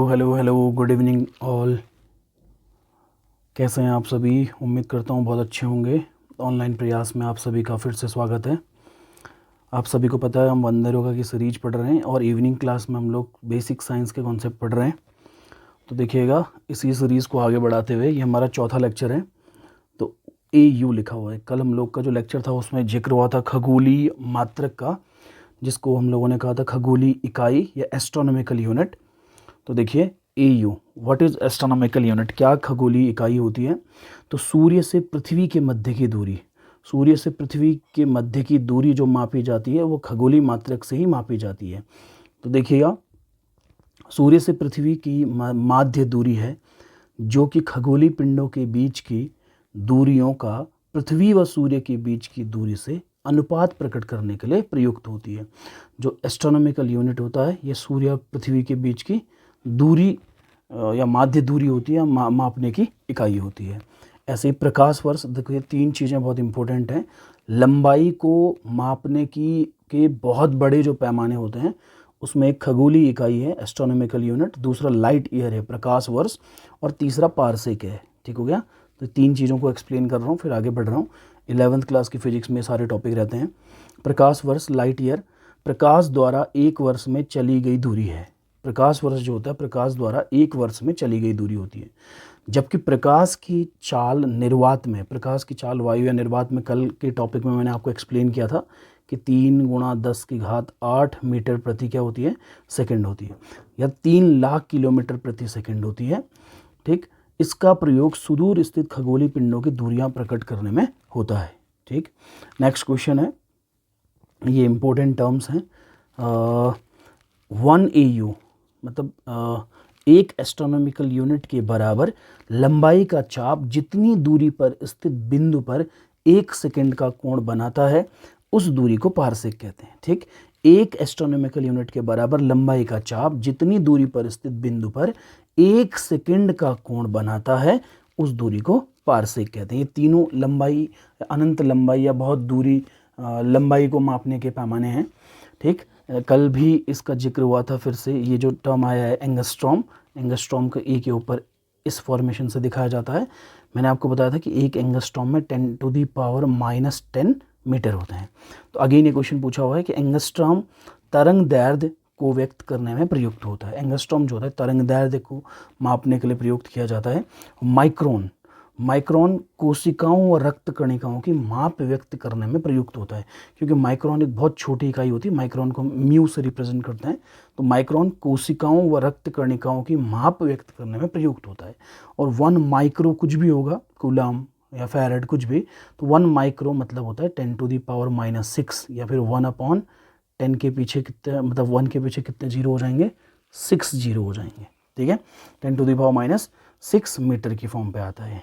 Hello hello good evening all. कैसे हैं आप सभी? उम्मीद करता हूँ बहुत अच्छे होंगे। ऑनलाइन प्रयास में आप सभी का फिर से स्वागत है। आप सभी को पता है हम वंदर योगा की सीरीज पढ़ रहे हैं और इवनिंग क्लास में हम लोग बेसिक साइंस के कॉन्सेप्ट पढ़ रहे हैं। तो देखिएगा, इसी सीरीज़ को आगे बढ़ाते हुए ये हमारा चौथा लेक्चर है। तो AU लिखा हुआ है। कल हम लोग का जो लेक्चर था उसमें जिक्र हुआ था खगोलीय मात्रक का, जिसको हम लोगों ने कहा था खगोलीय इकाई या एस्ट्रोनॉमिकल यूनिट। तो देखिए AU, what is astronomical unit, क्या खगोलीय इकाई होती है? तो सूर्य से पृथ्वी के मध्य की दूरी, सूर्य से पृथ्वी के मध्य की दूरी जो मापी जाती है वो खगोलीय मात्रक से ही मापी जाती है। तो देखिएगा, सूर्य से पृथ्वी की माध्य दूरी है जो कि खगोलीय पिंडों के बीच की दूरियों का पृथ्वी व सूर्य के बीच की दूरी से अनुपात प्रकट करने के लिए प्रयुक्त होती है। जो एस्ट्रोनॉमिकल यूनिट होता है ये सूर्य और पृथ्वी के बीच की दूरी या माध्य दूरी होती है, मापने की इकाई होती है। ऐसे ही प्रकाश वर्ष, देखिए तीन चीज़ें बहुत इंपॉर्टेंट हैं। लंबाई को मापने की के बहुत बड़े जो पैमाने होते हैं उसमें एक खगोलीय इकाई है एस्ट्रोनॉमिकल यूनिट, दूसरा लाइट ईयर है प्रकाश वर्ष, और तीसरा पारसेक है। ठीक हो गया? तो तीन चीज़ों को एक्सप्लेन कर रहा हूँ, फिर आगे बढ़ रहा हूँ। 11th क्लास की फिजिक्स में सारे टॉपिक रहते हैं। प्रकाश वर्ष, लाइट ईयर, प्रकाश द्वारा एक वर्ष में चली गई दूरी है। प्रकाश वर्ष जो होता है प्रकाश द्वारा एक वर्ष में चली गई दूरी होती है। जबकि प्रकाश की चाल निर्वात में, प्रकाश की चाल वायु या निर्वात में कल के टॉपिक में मैंने आपको एक्सप्लेन किया था कि 3 × 10⁸ मीटर प्रति क्या होती है? सेकंड होती है, या 3 लाख किलोमीटर प्रति सेकंड होती है। ठीक, इसका प्रयोग सुदूर स्थित खगोलीय पिंडों की दूरियां प्रकट करने में होता है। ठीक, नेक्स्ट क्वेश्चन है, ये इंपॉर्टेंट टर्म्स हैं। 1 AU मतलब एक एस्ट्रोनॉमिकल यूनिट के बराबर लंबाई का चाप जितनी दूरी पर स्थित बिंदु पर 1 सेकंड का कोण बनाता है उस दूरी को पारसेक कहते हैं। ठीक, एक एस्ट्रोनॉमिकल यूनिट के बराबर लंबाई का चाप जितनी दूरी पर स्थित बिंदु पर 1 सेकंड का कोण बनाता है उस दूरी को पारसेक कहते हैं। ये तीनों लंबाई, अनंत लंबाई या बहुत दूरी लंबाई को मापने के पैमाने हैं। ठीक, कल भी इसका जिक्र हुआ था। फिर से ये जो टर्म आया है एंगस्ट्रॉम, एंगस्ट्रॉम को ए के ऊपर इस फॉर्मेशन से दिखाया जाता है। मैंने आपको बताया था कि एक एंगस्ट्रॉम में 10⁻⁻10 मीटर होते हैं। तो अगेन ये क्वेश्चन पूछा हुआ है कि एंगस्ट्रॉम तरंग दैर्ध्य को व्यक्त करने में प्रयुक्त होता है। एंगस्ट्रॉम जो होता है तरंग दैर्ध्य को मापने के लिए प्रयुक्त किया जाता है। माइक्रोन, माइक्रोन कोशिकाओं और रक्त कणिकाओं की माप व्यक्त करने में प्रयुक्त होता है, क्योंकि माइक्रोन एक बहुत छोटी इकाई होती है। माइक्रोन को म्यू से रिप्रेजेंट करते हैं। तो माइक्रोन कोशिकाओं व रक्त कणिकाओं की माप व्यक्त करने में प्रयुक्त होता है। और 1 माइक्रो कुछ भी होगा, कूलम या फैराड कुछ भी, तो 1 माइक्रो मतलब होता है 10⁻⁻6, या फिर 1/10 के पीछे कितने, मतलब 1 के पीछे कितने जीरो हो जाएंगे? 6 जीरो हो जाएंगे। ठीक है, 10⁻⁻6 मीटर की फॉर्म पे आता है।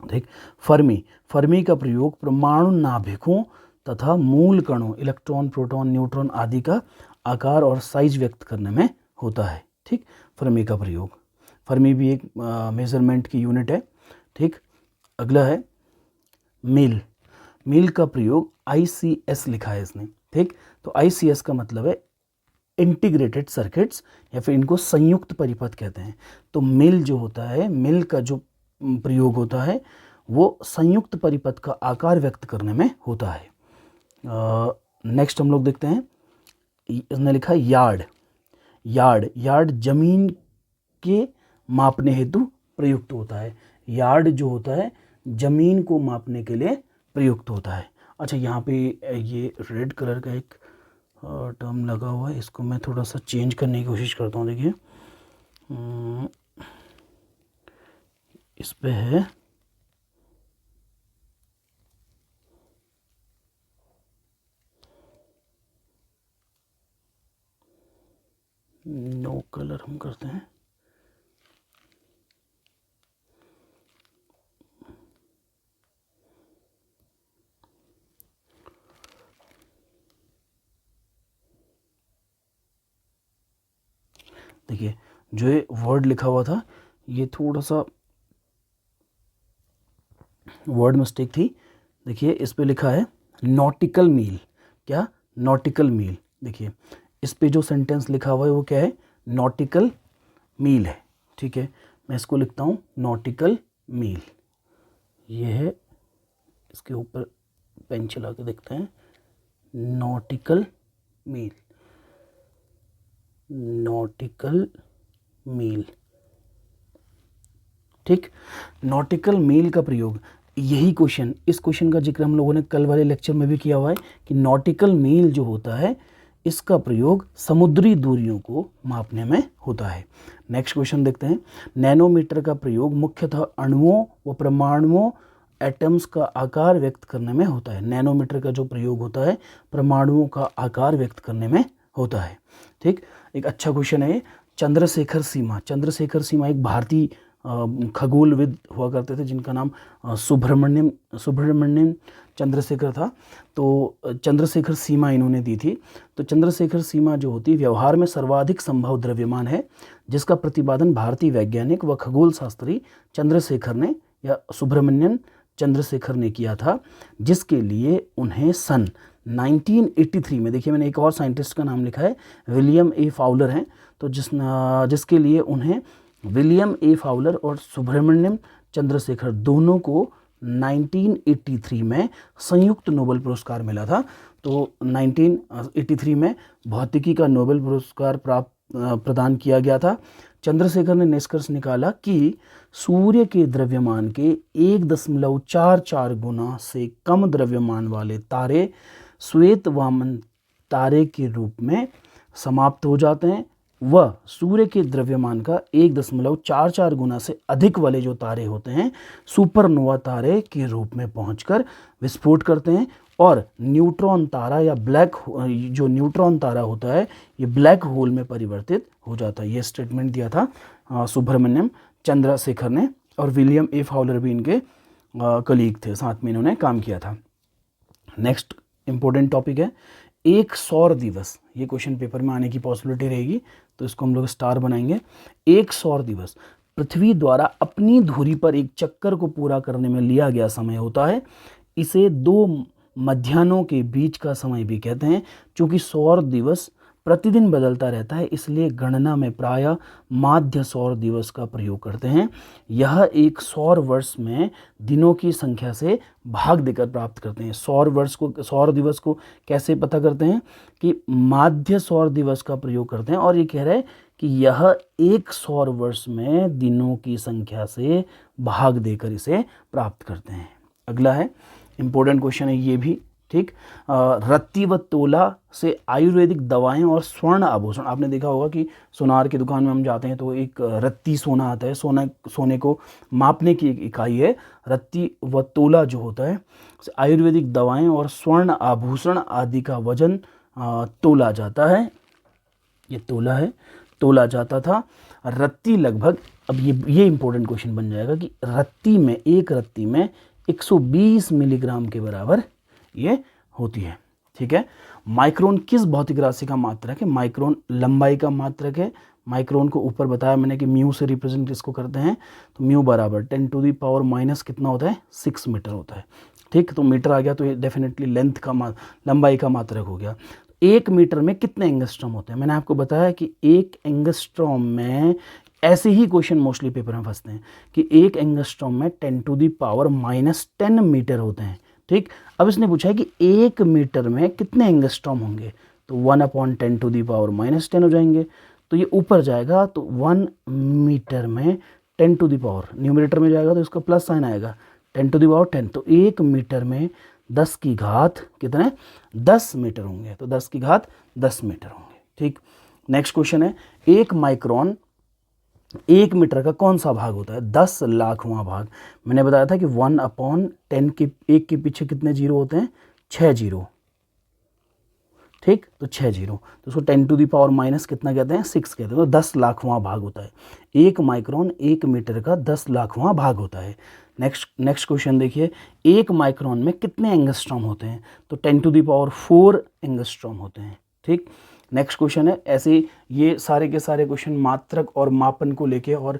ठीक, फर्मी, फर्मी का प्रयोग परमाणु नाभिकों तथा मूल कणों, इलेक्ट्रॉन, प्रोटॉन, न्यूट्रॉन आदि का आकार और साइज व्यक्त करने में होता है। ठीक, फर्मी का प्रयोग, फर्मी भी एक मेजरमेंट की यूनिट है। ठीक, अगला है मील, मील का प्रयोग ICS लिखा है इसने। ठीक, तो ICS का मतलब है इंटीग्रेटेड सर्किट्स, या फिर इनको संयुक्त परिपथ कहते हैं। तो मील जो होता है, मील का जो प्रयोग होता है वो संयुक्त परिपथ का आकार व्यक्त करने में होता है। नेक्स्ट हम लोग देखते हैं, इसने लिखा है यार्ड, यार्ड, यार्ड जमीन के मापने हेतु प्रयुक्त होता है। यार्ड जो होता है जमीन को मापने के लिए प्रयुक्त होता है। अच्छा, यहाँ पे ये रेड कलर का एक टर्म लगा हुआ है, इसको मैं थोड़ा सा चेंज करने की कोशिश करता हूँ। देखिए इस पे है नो कलर, हम करते हैं देखिए जो ये वर्ड लिखा हुआ था ये थोड़ा सा वर्ड मिस्टेक थी। देखिए इस पे लिखा है नॉटिकल मील। क्या? नॉटिकल मील। देखिए इस पे जो सेंटेंस लिखा हुआ है वो क्या है? नॉटिकल मील है, ठीक है। मैं इसको लिखता हूँ नॉटिकल मील। ये है, इसके ऊपर पेन चला के देखते हैं, नॉटिकल मील, नॉटिकल मील, ठीक। नॉटिकल मील का प्रयोग, यही क्वेश्चन, इस क्वेश्चन का जिक्र हम लोगों ने कल वाले लेक्चर में भी किया हुआ है कि नॉटिकल मील जो होता है इसका प्रयोग समुद्री दूरियों को मापने में होता है। नेक्स्ट क्वेश्चन देखते हैं। नैनोमीटर का प्रयोग मुख्यतः अणुओं व परमाणुओं, एटम्स का आकार व्यक्त करने में होता है। नैनोमीटर का जो प्रयोग होता है परमाणुओं का आकार व्यक्त करने में होता है, ठीक। एक अच्छा क्वेश्चन है। चंद्रशेखर सीमा, चंद्रशेखर सीमा एक भारतीय खगोलविद हुआ करते थे जिनका नाम सुब्रमण्यम चंद्रशेखर था। तो चंद्रशेखर सीमा इन्होंने दी थी। तो चंद्रशेखर सीमा जो होती है व्यवहार में सर्वाधिक संभव द्रव्यमान है, जिसका प्रतिपादन भारतीय वैज्ञानिक व खगोल शास्त्री चंद्रशेखर ने या सुब्रमण्यम चंद्रशेखर ने किया था, जिसके लिए उन्हें सन 1983 में, देखिए मैंने एक और साइंटिस्ट का नाम लिखा है, विलियम ए फाउलर हैं, तो जिसके लिए उन्हें विलियम ए फाउलर और सुब्रमण्यम चंद्रशेखर दोनों को 1983 में संयुक्त नोबेल पुरस्कार मिला था। तो 1983 में भौतिकी का नोबेल पुरस्कार प्रदान किया गया था। चंद्रशेखर ने निष्कर्ष निकाला कि सूर्य के द्रव्यमान के 1.44 गुना से कम द्रव्यमान वाले तारे श्वेत वामन तारे के रूप में समाप्त हो जाते हैं, व सूर्य के द्रव्यमान का 1.44 गुना से अधिक वाले जो तारे होते हैं सुपरनोवा तारे के रूप में पहुंचकर विस्फोट करते हैं, और न्यूट्रॉन तारा या जो न्यूट्रॉन तारा होता है ये ब्लैक होल में परिवर्तित हो जाता है। ये स्टेटमेंट दिया था सुब्रमण्यम चंद्रशेखर ने, और विलियम ए फाउलर भी इनके कलीग थे, साथ में इन्होंने काम किया था। नेक्स्ट इंपॉर्टेंट टॉपिक है एक सौर दिवस। ये क्वेश्चन पेपर में आने की पॉसिबिलिटी रहेगी, तो इसको हम लोग स्टार बनाएंगे। एक सौर दिवस पृथ्वी द्वारा अपनी धुरी पर एक चक्कर को पूरा करने में लिया गया समय होता है। इसे 2 मध्याह्नों के बीच का समय भी कहते हैं। चूँकि सौर दिवस प्रतिदिन बदलता रहता है, इसलिए गणना में प्रायः माध्य सौर दिवस का प्रयोग करते हैं। यह एक सौर वर्ष में दिनों की संख्या से भाग देकर प्राप्त करते हैं। सौर दिवस को कैसे पता करते हैं कि माध्य सौर दिवस का प्रयोग करते हैं, और ये कह रहे हैं कि यह एक सौर वर्ष में दिनों की संख्या से भाग देकर इसे प्राप्त करते हैं। अगला है इम्पोर्टेंट क्वेश्चन है ये भी, ठीक। रत्ती व तोला से आयुर्वेदिक दवाएं और स्वर्ण आभूषण। आपने देखा होगा कि सोनार की दुकान में हम जाते हैं तो एक रत्ती सोना आता है, सोने को मापने की एक इकाई है रत्ती व तोला जो होता है। आयुर्वेदिक दवाएं और स्वर्ण आभूषण आदि का वजन तोला जाता है, ये तोला है, तोला जाता था। रत्ती लगभग, अब ये इंपॉर्टेंट क्वेश्चन बन जाएगा कि एक रत्ती में 120 मिलीग्राम के बराबर ये होती है, ठीक है। माइक्रोन किस भौतिक राशि का मात्रक है? माइक्रोन लंबाई का मात्रक है। माइक्रोन को ऊपर बताया मैंने कि म्यू से रिप्रेजेंट इसको करते हैं, तो म्यू बराबर 10⁻⁻ कितना होता है? 6 मीटर होता है, ठीक। तो मीटर आ गया तो ये डेफिनेटली लंबाई का मात्रक हो गया। 1 मीटर में कितने एंगस्ट्रॉम होते हैं? मैंने आपको बताया कि 1 एंगस्ट्रॉम में, ऐसे ही क्वेश्चन मोस्टली पेपर में फंसते हैं कि 1 एंगस्ट्रॉम में 10⁻⁻10 मीटर होते हैं, ठीक। अब इसने पूछा है कि 1 मीटर में कितने एंगस्ट्रॉम होंगे, तो 1/10⁻10 हो जाएंगे। तो ये ऊपर जाएगा तो 1 मीटर में 10 न्यूमरेटर में जाएगा तो इसका प्लस साइन आएगा 10⁻10। तो 1 मीटर में 10 की घात कितने? 10 मीटर होंगे, तो 10 की घात 10 मीटर होंगे, ठीक। नेक्स्ट क्वेश्चन है 1 माइक्रोन 1 मीटर का कौन सा भाग होता है? 10 लाखवां भाग। मैंने बताया था कि 1/10 के 1 के पीछे कितने जीरो होते हैं? 6 जीरो, ठीक। तो 6 जीरो, तो उसको 10⁻⁻ कितना कहते हैं? 6 कहते हैं। तो 10 लाखवां भाग होता है। 1 माइक्रोन 1 मीटर का 10 लाखवां भाग होता है। नेक्स्ट क्वेश्चन देखिए, 1 माइक्रोन में कितने एंगस्ट्रॉम होते हैं? तो 10⁴ एंगस्ट्रॉम होते हैं, ठीक। नेक्स्ट क्वेश्चन है, ऐसे ये सारे के सारे क्वेश्चन मात्रक और मापन को लेके और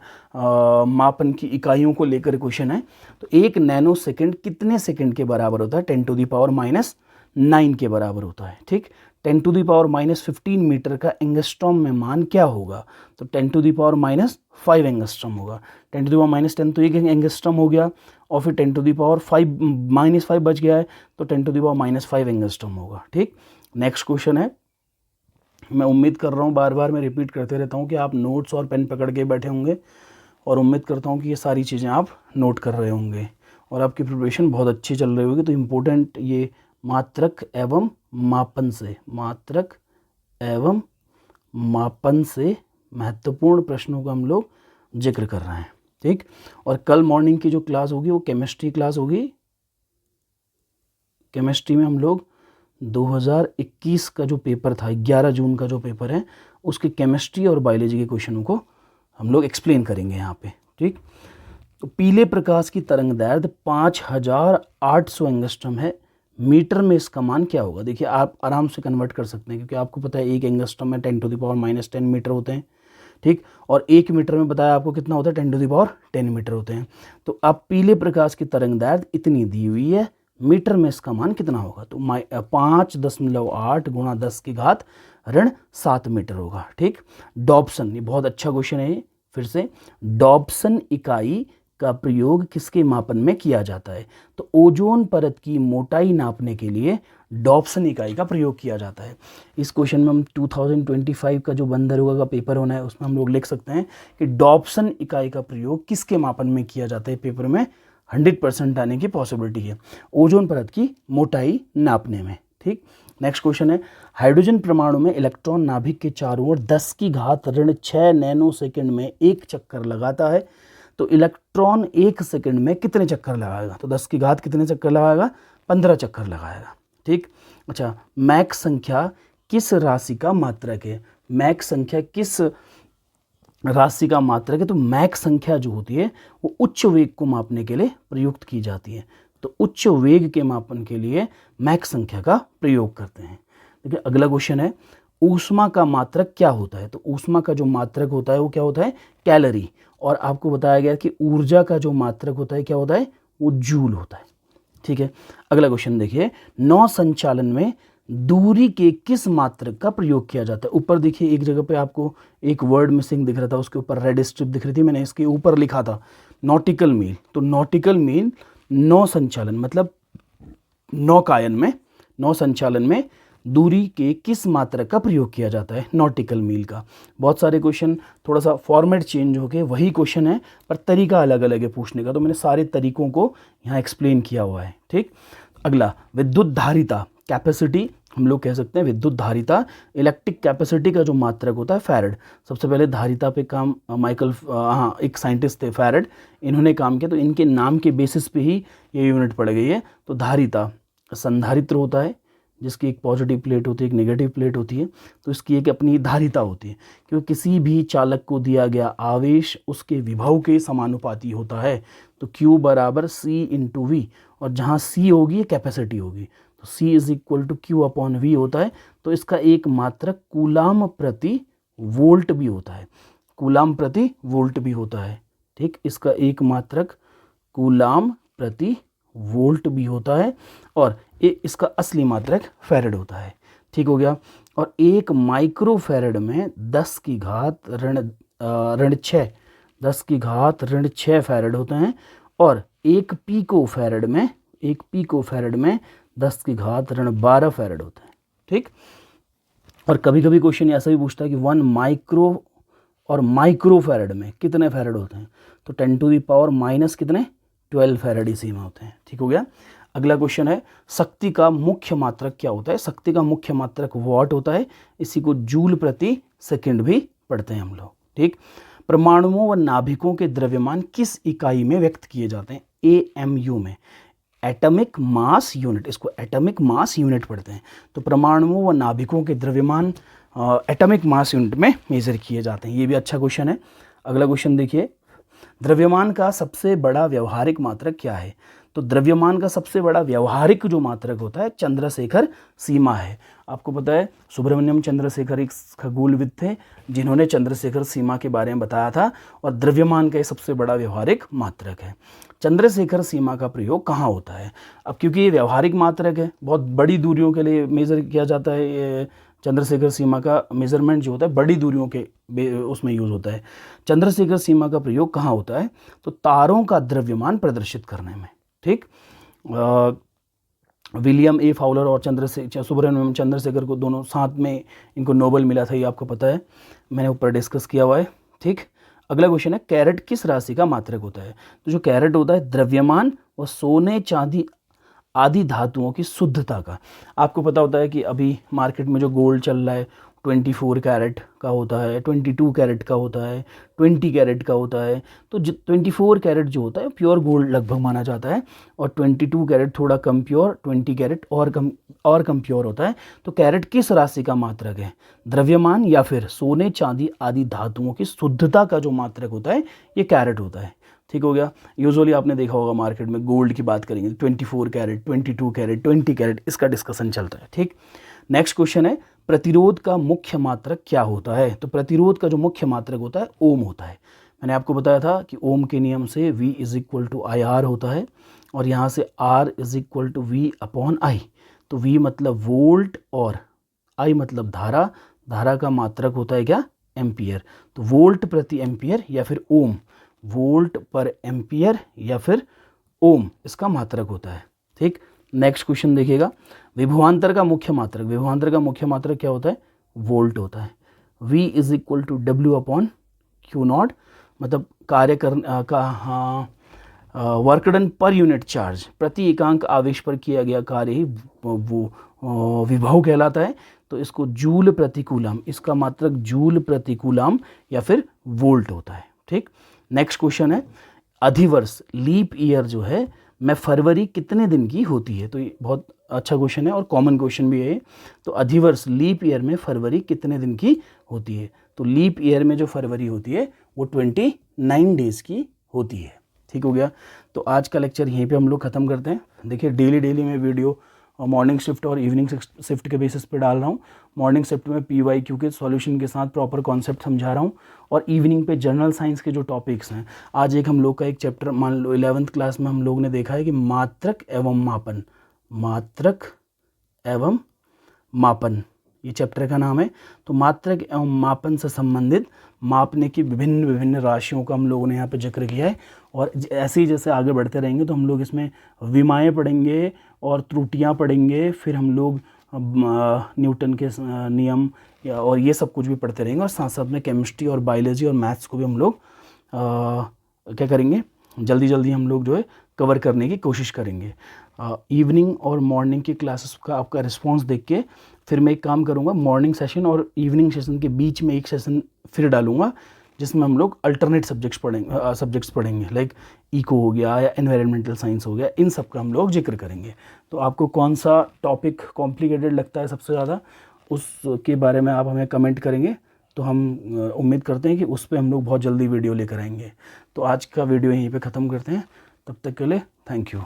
मापन की इकाइयों को लेकर क्वेश्चन है। तो 1 नैनो सेकेंड कितने सेकेंड के बराबर होता है? 10⁻⁹ के बराबर होता है, ठीक। 10⁻⁻15 मीटर का एंगस्ट्रॉम में मान क्या होगा? तो 10⁻⁻5 एंगस्ट्रॉम होगा। 10⁻⁻10 तो एक एंगस्ट्रॉम हो गया, और फिर 10⁻5 बच गया है, तो 10⁻5 एंगस्ट्रॉम होगा। ठीक, नेक्स्ट क्वेश्चन है। मैं उम्मीद कर रहा हूँ, बार बार मैं रिपीट करते रहता हूँ कि आप नोट्स और पेन पकड़ के बैठे होंगे, और उम्मीद करता हूँ कि ये सारी चीज़ें आप नोट कर रहे होंगे और आपकी प्रिपरेशन बहुत अच्छी चल रही होगी। तो इम्पोर्टेंट ये मात्रक एवं मापन से महत्वपूर्ण प्रश्नों का हम लोग जिक्र कर रहे हैं। ठीक, और कल मॉर्निंग की जो क्लास होगी वो केमिस्ट्री क्लास होगी। केमिस्ट्री में हम लोग 2021 का जो पेपर था, 11 जून का जो पेपर है, उसके केमिस्ट्री और बायोलॉजी के क्वेश्चनों को हम लोग एक्सप्लेन करेंगे यहाँ पे। ठीक, तो पीले प्रकाश की तरंग दैर्ध्य 5800 एंगस्ट्रॉम है, मीटर में इसका मान क्या होगा? देखिए, आप आराम से कन्वर्ट कर सकते हैं, क्योंकि आपको पता है एक एंगस्ट्रॉम में 10⁻⁻10 मीटर होते हैं। ठीक, और 1 मीटर में बताया आपको कितना होता है? 10⁻10 मीटर होते हैं। तो अब पीले प्रकाश की तरंग दैर्ध्य इतनी दी हुई है, मीटर में इसका मान कितना होगा? तो 5.8 गुणा 10⁻⁷ मीटर होगा। ठीक, डॉप्सन, ये बहुत अच्छा क्वेश्चन है। फिर से, डॉप्सन इकाई का प्रयोग किसके मापन में किया जाता है? तो ओजोन परत की मोटाई नापने के लिए डॉप्सन इकाई का प्रयोग किया जाता है। इस क्वेश्चन में हम 2025 का जो बंदरगाह का पेपर होना है उसमें हम लोग लिख सकते हैं कि डॉप्सन इकाई का प्रयोग किसके मापन में किया जाता है। पेपर में 100% आने की पॉसिबिलिटी है, ओजोन परत की मोटाई नापने में। ठीक, नेक्स्ट क्वेश्चन है, हाइड्रोजन परमाणु में इलेक्ट्रॉन नाभिक के चारों ओर 10⁻6 नैनो सेकेंड में एक चक्कर लगाता है, तो इलेक्ट्रॉन 1 सेकंड में कितने चक्कर लगाएगा? तो 10 की घात कितने चक्कर लगाएगा? 15 चक्कर लगाएगा। ठीक, अच्छा, मैक संख्या किस राशि का मात्रक है? मैक संख्या किस राशि का मात्रक है? तो मैक संख्या जो होती है वो उच्च वेग को मापने के लिए प्रयुक्त की जाती है। तो उच्च वेग के मापन के लिए मैक संख्या का प्रयोग करते हैं। देखिए, अगला क्वेश्चन है, ऊष्मा का मात्रक क्या होता है? तो ऊष्मा का जो मात्रक होता है वो क्या होता है? कैलोरी। और आपको बताया गया कि ऊर्जा का जो मात्रक होता है क्या होता है? वो जूल होता है। ठीक है, अगला क्वेश्चन देखिए, नौ संचालन में दूरी के किस मात्रक का प्रयोग किया जाता है? ऊपर देखिए, एक जगह पे आपको एक वर्ड मिसिंग दिख रहा था, उसके ऊपर रेड स्ट्रिप दिख रही थी, मैंने इसके ऊपर लिखा था नॉटिकल मील। तो नॉटिकल मील नौ संचालन मतलब नौकायन में, नौ संचालन में दूरी के किस मात्रक का प्रयोग किया जाता है? नॉटिकल मील का। बहुत सारे क्वेश्चन थोड़ा सा फॉर्मेट चेंज हो के वही क्वेश्चन है, पर तरीका अलग अलग है पूछने का, तो मैंने सारे तरीकों को यहाँ एक्सप्लेन किया हुआ है। ठीक, अगला, विद्युत धारिता कैपेसिटी, हम लोग कह सकते हैं विद्युत धारिता, इलेक्ट्रिक कैपेसिटी का जो मात्रक होता है फैरड। सबसे पहले धारिता पे काम एक साइंटिस्ट थे फैरड, इन्होंने काम किया, तो इनके नाम के बेसिस पे ही ये यूनिट पड़ गई है। तो धारिता संधारित्र होता है, जिसकी एक पॉजिटिव प्लेट होती है, एक नेगेटिव प्लेट होती है, तो इसकी एक अपनी धारिता होती है, क्योंकि किसी भी चालक को दिया गया आवेश उसके विभव के समानुपाती होता है। तो Q बराबर C/V, और जहाँ C होगी कैपेसिटी होगी, तो C = Q/V होता है। तो इसका एक मात्रक कूलाम प्रति वोल्ट भी होता है, कूलाम प्रति वोल्ट भी होता है। ठीक, इसका एक मात्रक कूलाम प्रति वोल्ट भी होता है, और इसका असली मात्रक फैरड होता है। ठीक हो गया। और एक माइक्रो फैरड में 10 की घात ऋण 6 फैरड होते हैं, और एक पीको फैरड में 10 की घात ऋण 12 फैरड होते हैं। ठीक, और कभी कभी क्वेश्चन ऐसा भी पूछता है कि 1 माइक्रो और माइक्रो फैरड में कितने फैरड होते हैं? तो 10⁻⁻ कितने? 12 फैरड इसी में होते हैं। ठीक हो गया। अगला क्वेश्चन है, शक्ति का मुख्य मात्रक क्या होता है? शक्ति का मुख्य मात्रक वॉट होता है, इसी को जूल प्रति सेकंड भी पढ़ते हैं हम लोग। ठीक, परमाणुओं व नाभिकों के द्रव्यमान किस इकाई में व्यक्त किए जाते हैं? AMU में, एटॉमिक मास यूनिट, इसको एटॉमिक मास यूनिट पढ़ते हैं। तो परमाणुओं व नाभिकों के द्रव्यमान एटॉमिक मास यूनिट में मेजर किए जाते हैं। ये भी अच्छा क्वेश्चन है। अगला क्वेश्चन देखिए, द्रव्यमान का सबसे बड़ा व्यवहारिक मात्रक क्या है? तो तो द्रव्यमान का सबसे बड़ा व्यवहारिक जो मात्रक होता है चंद्रशेखर सीमा है। आपको पता है सुब्रमण्यम चंद्रशेखर एक खगोलविद थे जिन्होंने चंद्रशेखर सीमा के बारे में बताया था, और द्रव्यमान का ये सबसे बड़ा व्यवहारिक मात्रक है। चंद्रशेखर सीमा का प्रयोग कहाँ होता है? अब क्योंकि ये व्यवहारिक मात्रक है, बहुत बड़ी दूरियों के लिए मेज़र किया जाता है, ये चंद्रशेखर सीमा का मेज़रमेंट जो होता है बड़ी दूरियों के उसमें यूज़ होता है। चंद्रशेखर सीमा का प्रयोग कहाँ होता है? तो तारों का द्रव्यमान प्रदर्शित करने में। ठीक, विलियम ए फाउलर और सुब्रमण्यम चंद्रशेखर को दोनों साथ में इनको नोबेल मिला था, ये आपको पता है, मैंने ऊपर डिस्कस किया हुआ है। ठीक, अगला क्वेश्चन है कैरेट किस राशि का मात्रक होता है? तो जो कैरेट होता है द्रव्यमान व सोने चांदी आदि धातुओं की शुद्धता का। आपको पता होता है कि अभी मार्केट में जो गोल्ड चल रहा है 24 कैरेट का होता है, 22 कैरेट का होता है, 20 कैरेट का होता है। तो 24 कैरेट जो होता है प्योर गोल्ड लगभग माना जाता है, और 22 कैरेट थोड़ा कम प्योर, 20 कैरेट और कम प्योर होता है। तो कैरेट किस राशि का मात्रक है? द्रव्यमान या फिर सोने चांदी आदि धातुओं की शुद्धता का जो मात्रक होता है ये कैरेट होता है। ठीक हो गया। यूजुअली आपने देखा होगा मार्केट में गोल्ड की बात करेंगे 24 कैरेट, 22 कैरेट, 20 कैरेट, इसका डिस्कशन चलता है। ठीक, नेक्स्ट क्वेश्चन है प्रतिरोध का मुख्य मात्रक क्या होता है? तो प्रतिरोध का जो मुख्य मात्रक होता है ओम होता है। मैंने आपको बताया था कि ओम के नियम से V = IR होता है, और यहाँ से R = V/I। तो V मतलब वोल्ट और I मतलब धारा, धारा का मात्रक होता है क्या? एम्पियर। तो वोल्ट प्रति एम्पियर या फिर ओम, वोल्ट पर एम्पियर या फिर ओम इसका मात्रक होता है। ठीक, नेक्स्ट क्वेश्चन देखिएगा, विभवांतर का मुख्य मात्रक। विभवांतर का मुख्य मात्रक क्या होता है? वोल्ट होता है। V = W/Q0, मतलब कार्य का work done per unit charge, प्रति एकांक आवेश पर किया गया कार्य ही वो विभव कहलाता है। तो इसको जूल प्रति कूलम, इसका मात्रक जूल प्रति कूलम या फिर वोल्ट होता है। ठीक, नेक्स्ट क्वेश्चन है अधिवर्ष लीप ईयर जो है में फरवरी कितने दिन की होती है? तो ये बहुत अच्छा क्वेश्चन है और कॉमन क्वेश्चन भी है। तो अधिवर्ष लीप ईयर में फरवरी कितने दिन की होती है? तो लीप ईयर में जो फरवरी होती है वो 29 डेज़ की होती है। ठीक हो गया। तो आज का लेक्चर यहीं पे हम लोग ख़त्म करते हैं। देखिए डेली मैं वीडियो मॉर्निंग शिफ्ट और इवनिंग शिफ्ट के बेसिस पे डाल रहा हूँ। मॉर्निंग शिफ्ट में PYQ के सॉल्यूशन के साथ प्रॉपर कॉन्सेप्ट समझा रहा हूँ, और इवनिंग पे जनरल साइंस के जो टॉपिक्स हैं, आज एक हम लोग का एक चैप्टर मान लो 11th क्लास में हम लोग ने देखा है कि मात्रक एवं मापन, मात्रक एवं मापन ये चैप्टर का नाम है। तो मात्रक एवं मापन से संबंधित मापने की विभिन्न राशियों का हम लोगों ने यहाँ पे जिक्र किया है, और ऐसे ही जैसे आगे बढ़ते रहेंगे तो हम लोग इसमें विमाएँ पढ़ेंगे और त्रुटियाँ पढ़ेंगे, फिर हम लोग न्यूटन के नियम और ये सब कुछ भी पढ़ते रहेंगे, और साथ साथ में केमिस्ट्री और बायोलॉजी और मैथ्स को भी हम लोग क्या करेंगे, जल्दी हम लोग जो है कवर करने की कोशिश करेंगे। इवनिंग और मॉर्निंग की क्लासेस का आपका रिस्पांस देख के फिर मैं एक काम करूँगा, मॉर्निंग सेशन और इवनिंग सेशन के बीच में एक सेशन फिर डालूँगा जिसमें हम लोग अल्टरनेट सब्जेक्ट्स पढ़ेंगे, लाइक इको हो गया या एनवायरमेंटल साइंस हो गया, इन सब का हम लोग जिक्र करेंगे। तो आपको कौन सा टॉपिक कॉम्प्लिकेटेड लगता है सबसे ज़्यादा, उसके बारे में आप हमें कमेंट करेंगे, तो हम उम्मीद करते हैं कि उस पर हम लोग बहुत जल्दी वीडियो लेकर आएंगे। तो आज का वीडियो यहीं पे ख़त्म करते हैं, तब तक के लिए थैंक यू।